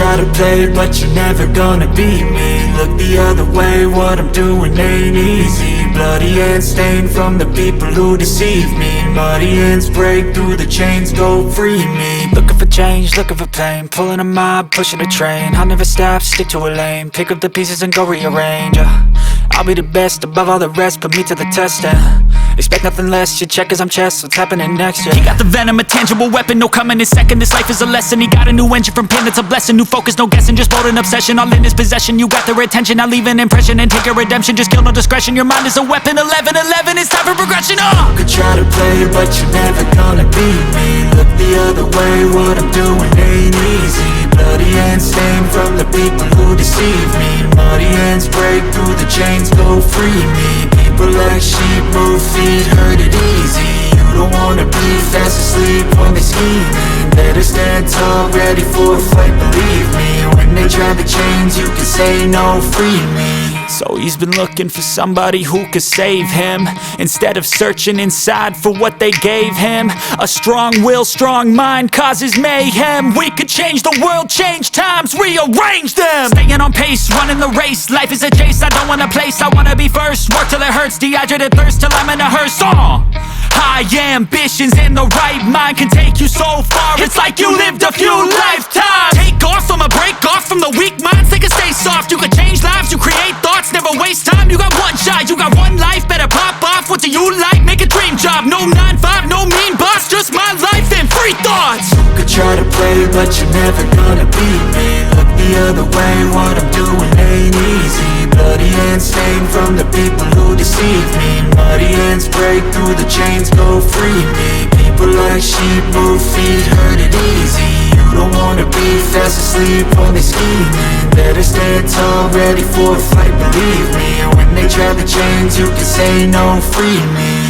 try to play, but you're never gonna beat me. Look the other way, what I'm doing ain't easy. Bloody hands stained from the people who deceive me. Muddy hands break through the chains, go free me. Looking for change, looking for pain, pulling a mob, pushing a train. I'll never stop, stick to a lane, pick up the pieces and go rearrange. I'll be the best above all the rest, put me to the test and expect nothing less, you check as I'm chess, what's happening next, yeah. He got the venom, a tangible weapon, no coming in second. This life is a lesson, he got a new engine from pain, that's a blessing. New focus, no guessing, just bold and obsession, all in his possession. You got their attention, I'll leave an impression and take your redemption. Just kill, no discretion, your mind is a weapon. 11-11, it's time for progression, You could try to play, but you're never gonna beat me. Look the other way, what I'm doing ain't easy. Bloody hands stained from the people who deceive me. Muddy hands break through the chains, go free me. People like sheep move feet, hurt it easy. You don't wanna be fast asleep when they're scheming. Better stand tall, ready for a fight, believe me. When they try the chains, you can say no, free me. So he's been looking for somebody who could save him, instead of searching inside for what they gave him. A strong will, strong mind causes mayhem. We could change the world, change times, rearrange them. Staying on pace, running the race. Life is a chase, I don't want a place, I wanna be first. Work till it hurts, dehydrated thirst till I'm in a hearse. High ambitions and the right mind can take you so far. It's like you lived a few lifetimes. Take off from a break off from the weak minds, they can stay soft. You can change lives, you create thoughts, never waste time. You got one shot, you got one life, better pop off. What do you like? Make a dream job. No 9-5, no mean boss, just my life and free thoughts. You could try to play, but you're never gonna beat me. Look the other way, what I'm doing ain't easy. Bloody hands stained from the people who deceive me. Muddy hands break through the chains, go free me. People like sheep move feet, hurt it easy. You don't wanna be fast asleep when they're scheming. Better stand tall, ready for a fight, believe me. And when they try the chains, you can say no, free me.